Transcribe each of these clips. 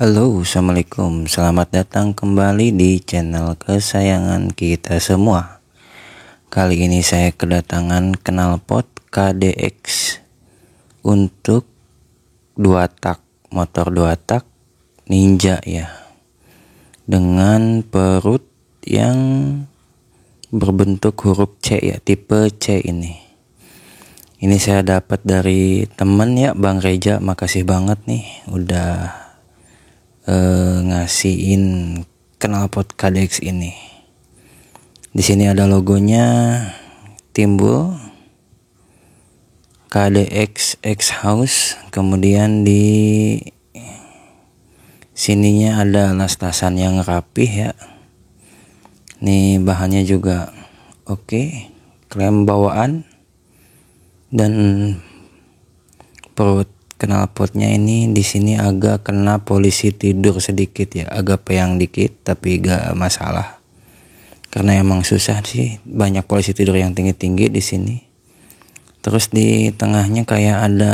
Halo, assalamualaikum. Selamat datang kembali di channel kesayangan kita semua. Kali ini saya kedatangan knalpot KDX untuk 2 tak, motor 2 tak Ninja ya, dengan perut yang berbentuk huruf C ya, tipe C ini. Ini saya dapat dari temen ya, Bang Reja. Makasih banget nih udah ngasihin knalpot KDX ini. Di sini ada logonya, timbul KDX X House. Kemudian di sininya ada las-lasan yang rapih ya. Nih bahannya juga oke. Klem bawaan dan perut knalpotnya ini di sini agak kena polisi tidur sedikit ya, agak peyang dikit, tapi gak masalah karena emang susah sih, banyak polisi tidur yang tinggi-tinggi di sini. Terus di tengahnya kayak ada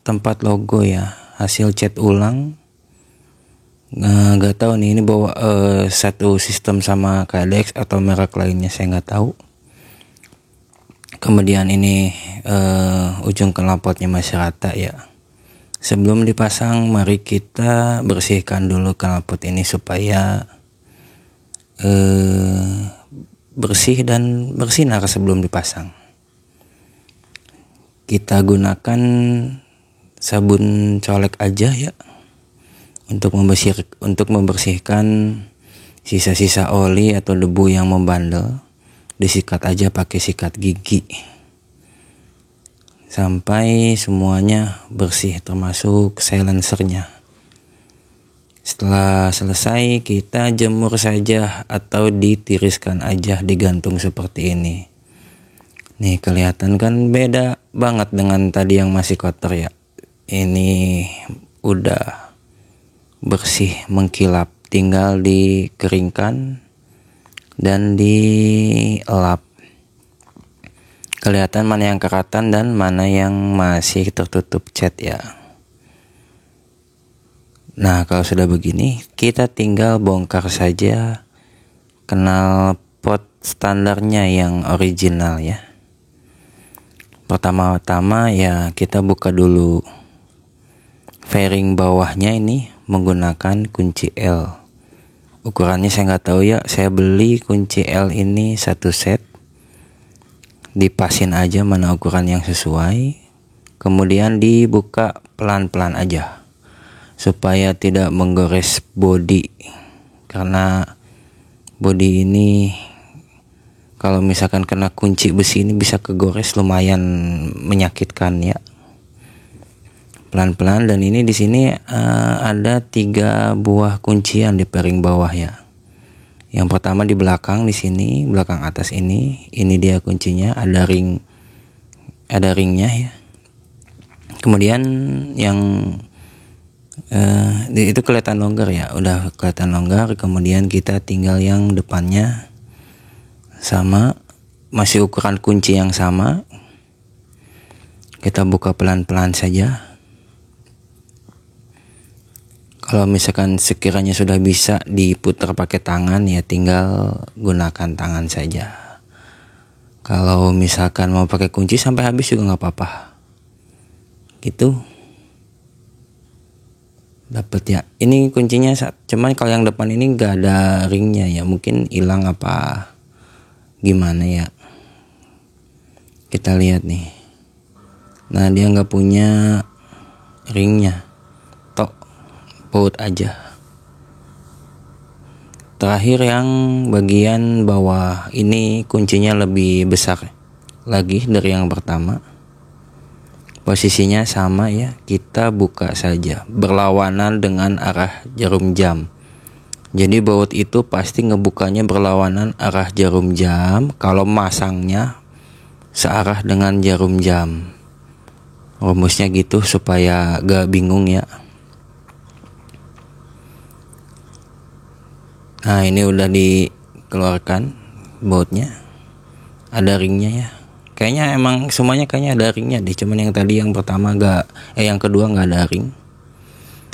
tempat logo ya, hasil cat ulang. Gak tahu nih ini bawa satu sistem sama KDX atau merek lainnya, saya nggak tahu. Kemudian ini ujung knalpotnya masih rata ya. Sebelum dipasang, mari kita bersihkan dulu knalpot ini supaya bersih dan bersinar sebelum dipasang. Kita gunakan sabun colek aja ya untuk membersihkan sisa-sisa oli atau debu yang membandel. Disikat aja pakai sikat gigi sampai semuanya bersih, termasuk silencernya. Setelah selesai, kita jemur saja atau ditiriskan aja, digantung seperti ini. Nih kelihatan kan beda banget dengan tadi yang masih kotor ya. Ini udah bersih mengkilap, tinggal dikeringkan dan dielap. Kelihatan mana yang keratan dan mana yang masih tertutup cat ya. Nah, kalau sudah begini, kita tinggal bongkar saja knalpot standarnya yang original ya. Pertama-tama ya kita buka dulu fairing bawahnya ini menggunakan kunci L. Ukurannya saya nggak tahu ya, saya beli kunci L ini satu set. Dipasin aja mana ukuran yang sesuai, kemudian dibuka pelan-pelan aja supaya tidak menggores bodi, karena bodi ini kalau misalkan kena kunci besi ini bisa kegores, lumayan menyakitkan ya. Pelan-pelan. Dan ini di sini ada 3 buah kuncian di piring bawah ya. Yang pertama di belakang, di sini belakang atas ini dia kuncinya, ada ringnya ya. Kemudian yang itu kelihatan longgar ya, udah kelihatan longgar. Kemudian kita tinggal yang depannya sama, masih ukuran kunci yang sama. Kita buka pelan-pelan saja. Kalau misalkan sekiranya sudah bisa diputar pakai tangan ya tinggal gunakan tangan saja. Kalau misalkan mau pakai kunci sampai habis juga nggak apa-apa. Gitu. Dapat ya. Ini kuncinya, cuman kalau yang depan ini nggak ada ringnya ya, mungkin hilang apa gimana ya. Kita lihat nih. Nah, dia nggak punya ringnya. Baut aja. Terakhir yang bagian bawah ini kuncinya lebih besar lagi dari yang pertama. Posisinya sama ya, kita buka saja berlawanan dengan arah jarum jam. Jadi baut itu pasti ngebukanya berlawanan arah jarum jam, kalau masangnya searah dengan jarum jam. Rumusnya gitu supaya gak bingung ya. Nah, ini udah dikeluarkan bautnya, ada ringnya ya. Kayaknya emang semuanya kayaknya ada ringnya deh, cuman yang tadi yang pertama yang kedua nggak ada ring.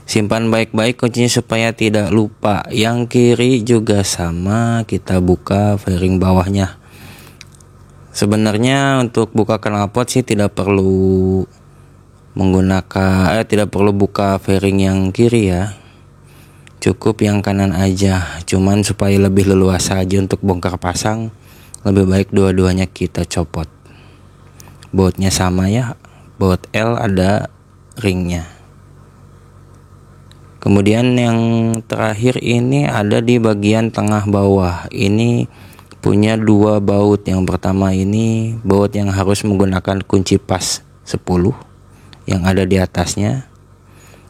Simpan baik-baik kuncinya supaya tidak lupa. Yang kiri juga sama, kita buka fairing bawahnya. Sebenarnya untuk buka knalpot sih tidak perlu tidak perlu buka fairing yang kiri ya. Cukup yang kanan aja. Cuman supaya lebih leluasa aja untuk bongkar pasang, lebih baik dua-duanya kita copot. Bautnya sama ya. Baut L ada ringnya. Kemudian yang terakhir ini ada di bagian tengah bawah. Ini punya dua baut. Yang pertama ini baut yang harus menggunakan kunci pas 10 yang ada di atasnya.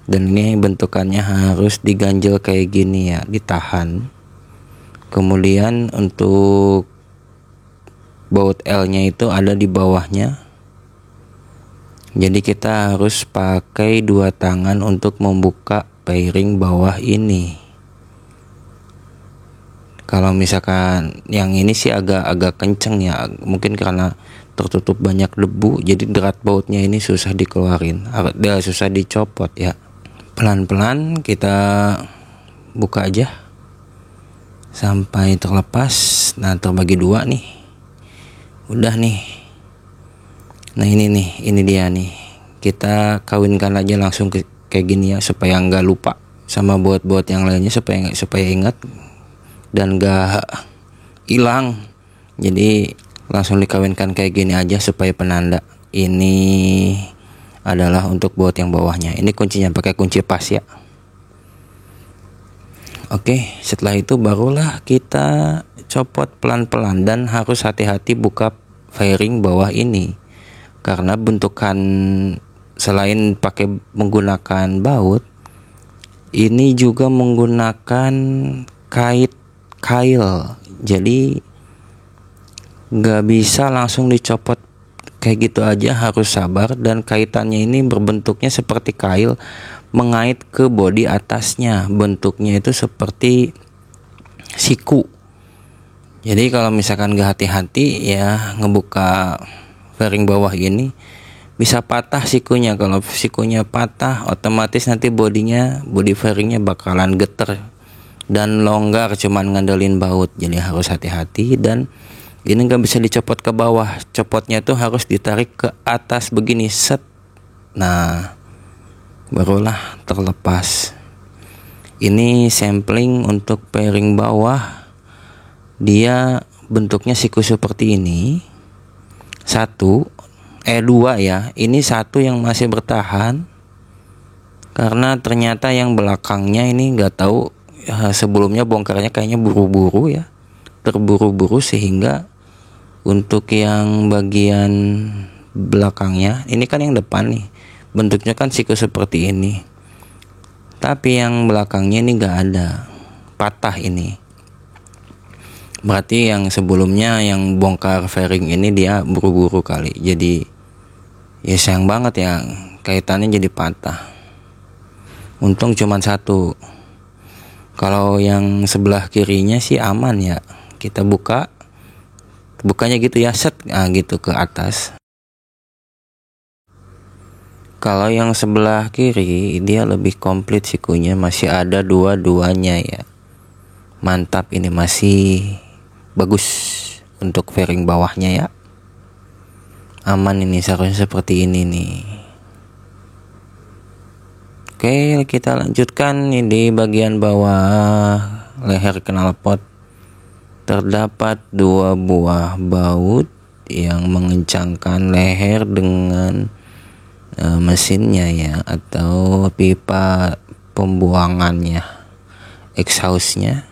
Dan ini bentukannya harus diganjel kayak gini ya, ditahan. Kemudian untuk baut L-nya itu ada di bawahnya. Jadi kita harus pakai dua tangan untuk membuka fairing bawah ini. Kalau misalkan yang ini sih agak kenceng ya, mungkin karena tertutup banyak debu, jadi derat bautnya ini susah dikeluarin, susah dicopot ya. Pelan-pelan kita buka aja sampai terlepas. Nah, terbagi dua nih. Udah nih. Nah, ini dia nih. Kita kawinkan aja langsung kayak gini ya, supaya nggak lupa sama baut-baut yang lainnya, supaya ingat dan nggak hilang. Jadi langsung dikawinkan kayak gini aja supaya penanda. Ini adalah untuk baut yang bawahnya. Ini kuncinya pakai kunci pas ya. Oke, setelah itu barulah kita copot pelan-pelan dan harus hati-hati buka fairing bawah ini. Karena bentukan selain pakai menggunakan baut, ini juga menggunakan kail. Jadi nggak bisa langsung dicopot kayak gitu aja, harus sabar. Dan kaitannya ini berbentuknya seperti kail, mengait ke bodi atasnya. Bentuknya itu seperti siku. Jadi kalau misalkan nggak hati-hati ya, ngebuka fairing bawah ini bisa patah sikunya. Kalau sikunya patah, otomatis nanti bodi fairingnya bakalan geter dan longgar cuman ngandelin baut. Jadi harus hati-hati. Dan ini nggak bisa dicopot ke bawah, copotnya tuh harus ditarik ke atas begini, set. Nah, barulah terlepas. Ini sampling untuk fairing bawah. Dia bentuknya siku seperti ini. Dua ya. Ini satu yang masih bertahan, karena ternyata yang belakangnya ini nggak tahu ya, sebelumnya bongkarnya kayaknya buru-buru ya, terburu-buru, sehingga untuk yang bagian belakangnya, ini kan yang depan nih, bentuknya kan siku seperti ini, tapi yang belakangnya ini nggak ada, patah ini. Berarti yang sebelumnya yang bongkar fairing ini dia buru-buru kali. Jadi ya sayang banget ya, kaitannya jadi patah. Untung cuma satu. Kalau yang sebelah kirinya sih aman ya. Kita bukanya gitu ya, set, gitu ke atas. Kalau yang sebelah kiri dia lebih komplit sikunya, masih ada dua-duanya ya. Mantap, ini masih bagus untuk fairing bawahnya ya. Aman ini, seharusnya seperti ini nih. Oke, kita lanjutkan. Ini di bagian bawah leher knalpot terdapat dua buah baut yang mengencangkan leher dengan mesinnya ya, atau pipa pembuangannya, exhaustnya.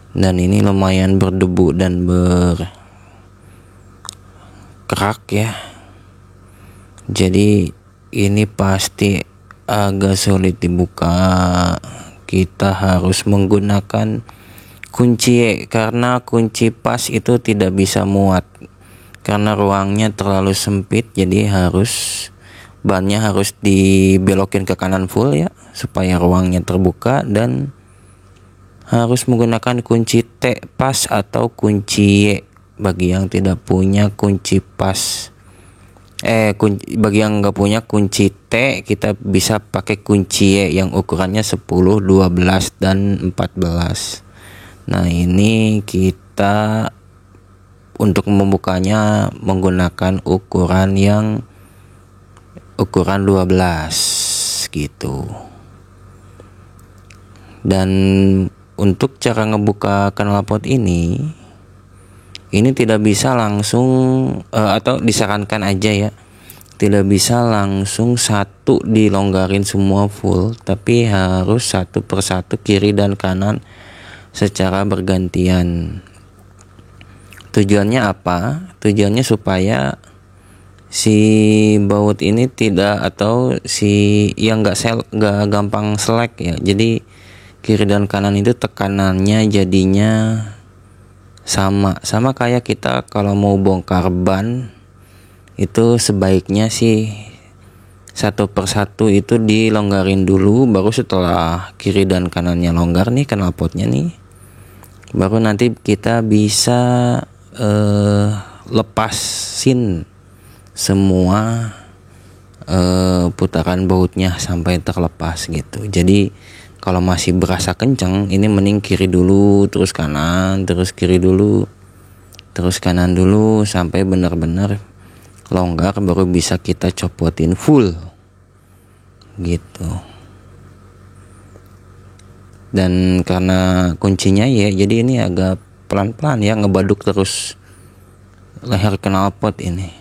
Dan ini lumayan berdebu dan berkerak ya. Jadi ini pasti agak sulit dibuka. Kita harus menggunakan kunci, karena kunci pas itu tidak bisa muat karena ruangnya terlalu sempit. Jadi bannya harus dibelokin ke kanan full ya, supaya ruangnya terbuka. Dan harus menggunakan kunci T pas atau kunci Y bagi yang tidak punya kunci pas. Bagi yang nggak punya kunci T, kita bisa pakai kunci Y yang ukurannya 10, 12, dan 14. Nah, ini kita untuk membukanya menggunakan ukuran 12 gitu. Dan untuk cara ngebuka knalpot ini tidak bisa langsung atau disarankan aja ya, tidak bisa langsung satu dilonggarin semua full, tapi harus satu persatu kiri dan kanan secara bergantian. Tujuannya apa? Tujuannya supaya si baut ini tidak, atau si yang nggak gampang selek ya. Jadi kiri dan kanan itu tekanannya jadinya sama kayak kita kalau mau bongkar ban itu sebaiknya sih satu persatu itu dilonggarin dulu, baru setelah kiri dan kanannya longgar nih knalpotnya nih, baru nanti kita bisa lepasin semua putaran bautnya sampai terlepas gitu. Jadi kalau masih berasa kencang, ini mending kiri dulu, terus kanan, terus kiri dulu, terus kanan dulu sampai benar-benar longgar, baru bisa kita copotin full gitu. Dan karena kuncinya ya, jadi ini agak pelan-pelan ya, ngebaduk terus leher knalpot ini.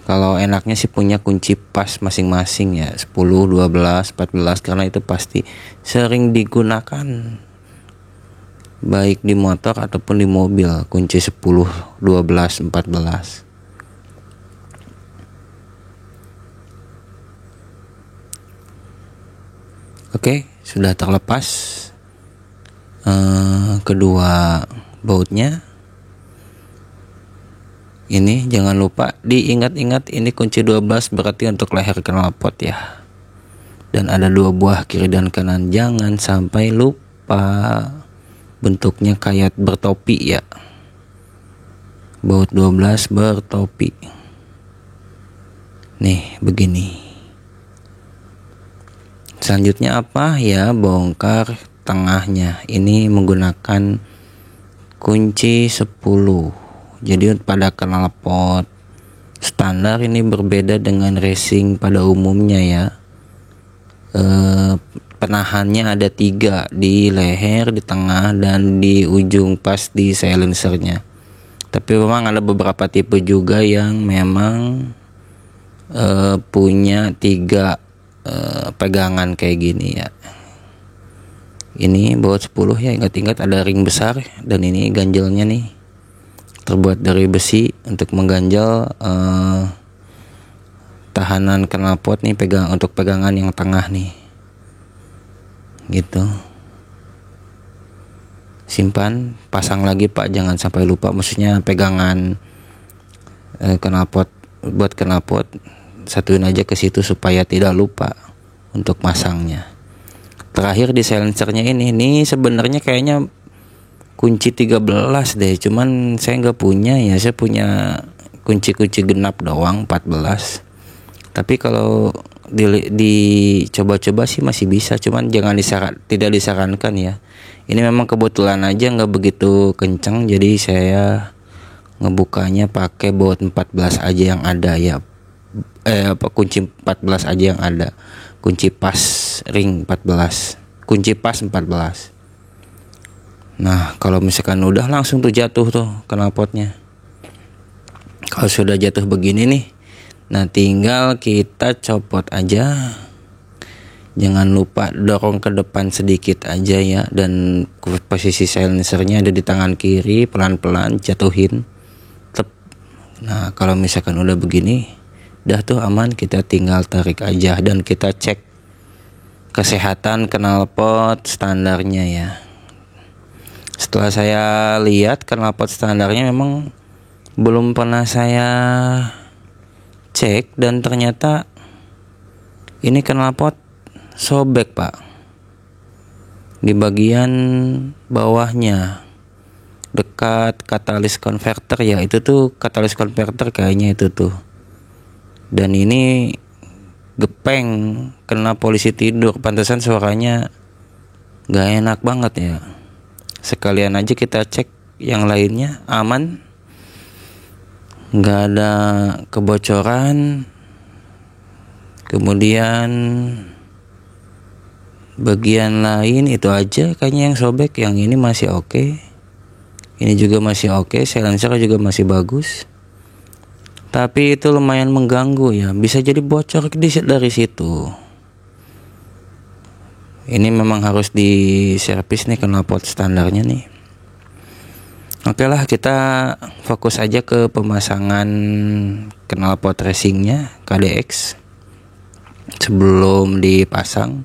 Kalau enaknya sih punya kunci pas masing-masing ya, 10, 12, 14, karena itu pasti sering digunakan baik di motor ataupun di mobil, kunci 10, 12, 14. Oke, sudah terlepas kedua bautnya. Ini jangan lupa diingat-ingat, ini kunci 12 berarti untuk leher knalpot ya. Dan ada 2 buah kiri dan kanan, jangan sampai lupa. Bentuknya kayak bertopi ya. Baut 12 bertopi. Nih, begini. Selanjutnya apa ya? Bongkar tengahnya. Ini menggunakan kunci 10. Jadi pada knalpot standar ini berbeda dengan racing pada umumnya ya. Penahannya ada 3 di leher, di tengah, dan di ujung pas di silencernya. Tapi memang ada beberapa tipe juga yang memang punya 3 pegangan kayak gini ya. Ini baut 10 ya, ingat-ingat ada ring besar, dan ini ganjelnya nih terbuat dari besi untuk mengganjal tahanan knalpot nih, untuk pegangan yang tengah nih gitu. Simpan, pasang lagi Pak, jangan sampai lupa, maksudnya pegangan knalpot, buat knalpot satuin aja ke situ supaya tidak lupa untuk masangnya. Terakhir di silencernya ini sebenarnya kayaknya kunci 13 deh, cuman saya nggak punya ya, saya punya kunci-kunci genap doang 14. Tapi kalau dicoba-coba sih masih bisa, cuman tidak disarankan ya. Ini memang kebetulan aja nggak begitu kencang, jadi saya ngebukanya pakai baut 14 aja yang ada ya. Kunci 14 aja yang ada, kunci pas ring 14, kunci pas 14. Nah, kalau misalkan udah langsung tuh jatuh tuh knalpotnya. Kalau sudah jatuh begini nih, nah tinggal kita copot aja. Jangan lupa dorong ke depan sedikit aja ya, dan posisi silencernya ada di tangan kiri, pelan-pelan jatuhin. Nah, kalau misalkan udah begini, udah tuh aman, kita tinggal tarik aja dan kita cek kesehatan knalpot standarnya ya. Setelah saya lihat knalpot standarnya memang belum pernah saya cek, dan ternyata ini knalpot sobek Pak di bagian bawahnya, dekat katalis converter ya, itu tuh katalis converter kayaknya itu tuh. Dan ini gepeng, kena polisi tidur, pantesan suaranya gak enak banget ya. Sekalian aja kita cek yang lainnya aman, gak ada kebocoran. Kemudian bagian lain itu aja kayaknya yang sobek, yang ini masih oke. Ini juga masih oke, silencer juga masih bagus. Tapi itu lumayan mengganggu ya, bisa jadi bocor dari situ. Ini memang harus diservis nih knalpot standarnya nih. Oke lah, kita fokus aja ke pemasangan knalpot racingnya KDX. Sebelum dipasang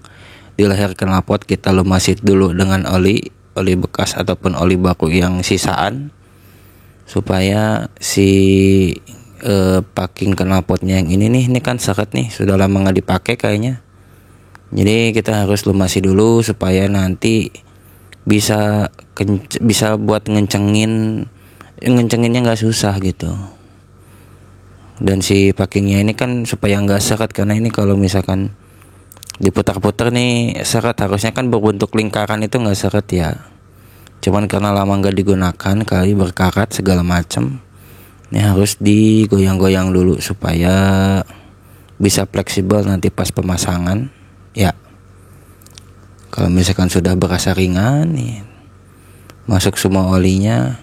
di leher knalpot, kita lumasi dulu dengan oli bekas ataupun oli baku yang sisaan, supaya si packing knalpotnya yang ini kan seret nih, sudah lama nggak dipakai kayaknya. Jadi kita harus lumasi dulu supaya nanti bisa buat ngencenginnya nggak susah gitu. Dan si packingnya ini kan supaya nggak seret, karena ini kalau misalkan diputar-putar nih seret, harusnya kan berbentuk lingkaran, itu nggak seret ya. Cuman karena lama nggak digunakan kali, berkarat segala macam, ini harus digoyang-goyang dulu supaya bisa fleksibel nanti pas pemasangan ya. Kalau misalkan sudah berasa ringan nih, masuk semua olinya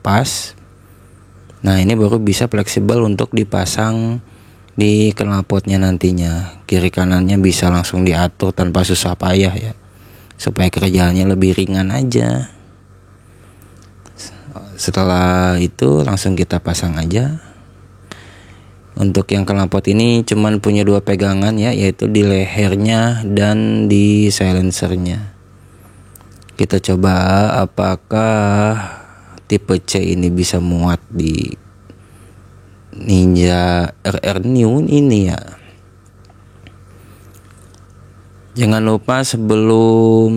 pas, nah ini baru bisa fleksibel untuk dipasang di knalpotnya nantinya. Kiri kanannya bisa langsung diatur tanpa susah payah ya, supaya kerjaannya lebih ringan aja. Setelah itu langsung kita pasang aja. Untuk yang knalpot ini cuman punya 2 pegangan ya, yaitu di lehernya dan di silencernya. Kita coba apakah tipe C ini bisa muat di Ninja RR New ini ya. Jangan lupa sebelum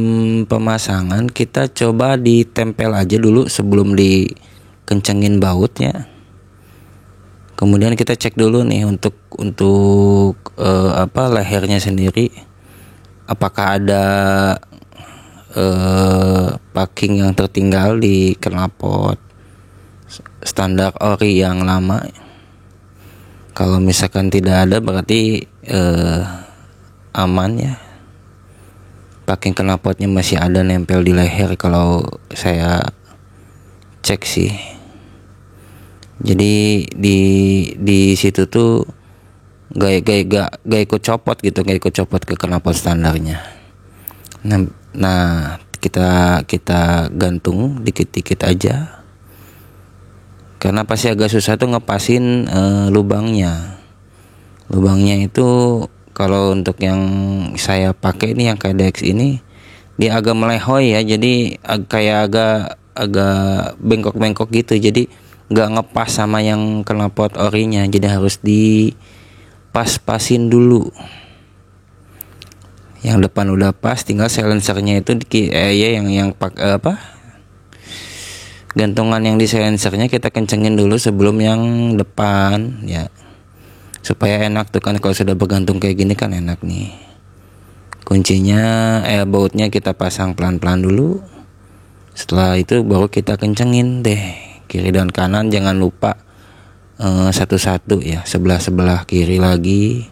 pemasangan kita coba ditempel aja dulu sebelum dikencengin bautnya. Kemudian kita cek dulu nih untuk lehernya sendiri, apakah ada packing yang tertinggal di knalpot standar ori yang lama. Kalau misalkan tidak ada, berarti aman ya. Packing knalpotnya masih ada nempel di leher kalau saya cek sih. Jadi di situ tuh gak ikut copot gitu, gak ikut copot ke knalpot standarnya. Nah kita gantung dikit-dikit aja, karena pasti agak susah tuh ngepasin lubangnya. Lubangnya itu kalau untuk yang saya pakai ini, yang KDX ini, dia agak melehoy ya, jadi kayak agak bengkok-bengkok gitu, jadi nggak ngepas sama yang knalpot orinya, jadi harus dipas-pasin dulu. Yang depan udah pas, tinggal silencernya itu gantungan yang di silencernya kita kencengin dulu sebelum yang depan ya, supaya enak tuh kan. Kalau sudah bergantung kayak gini kan enak nih. Kuncinya bautnya kita pasang pelan-pelan dulu. Setelah itu baru kita kencengin deh, kiri dan kanan jangan lupa satu-satu ya, sebelah kiri lagi,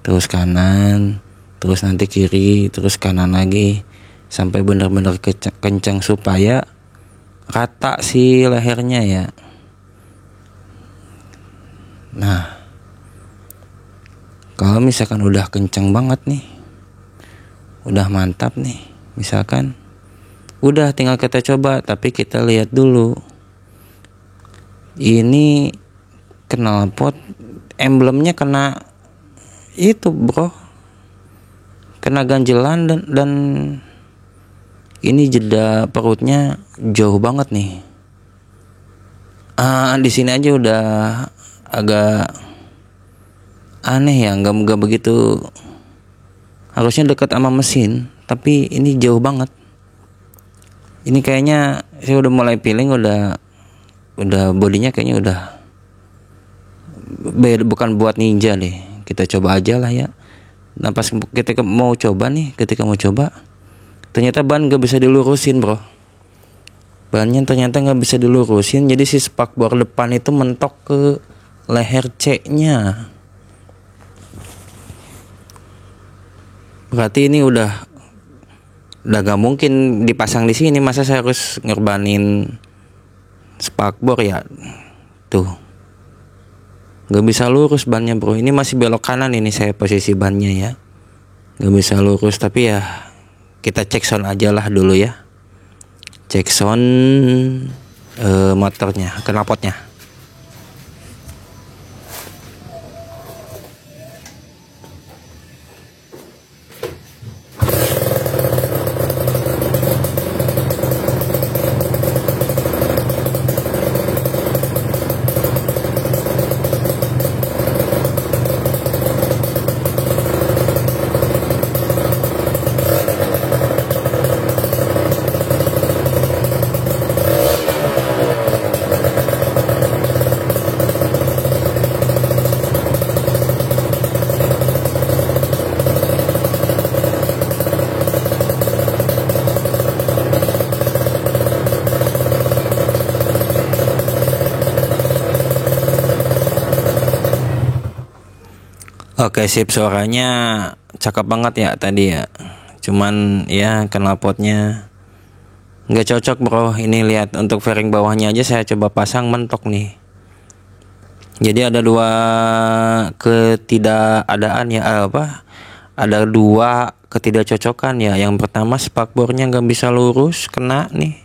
terus kanan, terus nanti kiri, terus kanan lagi, sampai benar-benar kencang supaya rata si lehernya ya. Nah, kalau misalkan udah kencang banget nih, udah mantap nih, misalkan udah tinggal kita coba, tapi kita lihat dulu ini knalpot emblemnya kena itu bro, kena ganjelan dan ini jeda perutnya jauh banget nih. Di sini aja udah agak aneh ya, nggak begitu, harusnya dekat sama mesin, tapi ini jauh banget. Ini kayaknya saya udah mulai feeling, udah bodinya kayaknya udah beda, bukan buat ninja deh. Kita coba aja lah ya. Nah pas ketika mau coba, ternyata ban gak bisa dilurusin bro. Bannya ternyata gak bisa dilurusin, jadi si spakbor depan itu mentok ke leher C nya. Berarti ini udah gak mungkin dipasang di sini. Masa saya harus ngorbanin spakbor ya. Tuh gak bisa lurus bannya bro. Ini masih belok kanan ini saya posisi bannya ya, gak bisa lurus. Tapi ya kita cek sound aja lah dulu ya. Cek sound motornya, knalpotnya. Oke sip, suaranya cakep banget ya tadi ya. Cuman ya knalpotnya nggak cocok bro. Ini lihat, untuk fairing bawahnya aja saya coba pasang mentok nih. Jadi ada dua ketidakadaan ya, ada dua ketidakcocokan ya. Yang pertama spakbornya nggak bisa lurus, kena nih.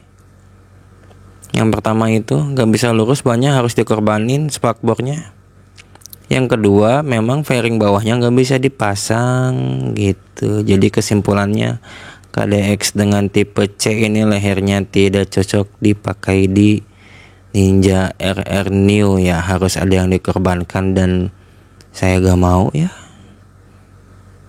Yang pertama itu nggak bisa lurus, banyak harus dikorbanin spakbornya. Yang kedua memang fairing bawahnya nggak bisa dipasang gitu. Jadi kesimpulannya KDX dengan tipe C ini lehernya tidak cocok dipakai di Ninja RR New ya. Harus ada yang dikorbankan dan saya gak mau ya.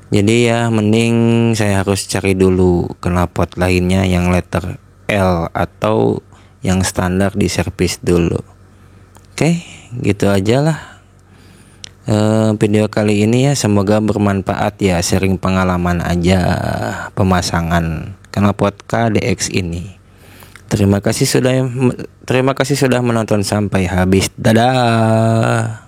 Jadi ya mending saya harus cari dulu knalpot lainnya yang letter L atau yang standar di servis dulu. Oke, gitu aja lah video kali ini ya. Semoga bermanfaat ya, sharing pengalaman aja pemasangan knalpot KDX ini. Terima kasih sudah menonton sampai habis. Dadah.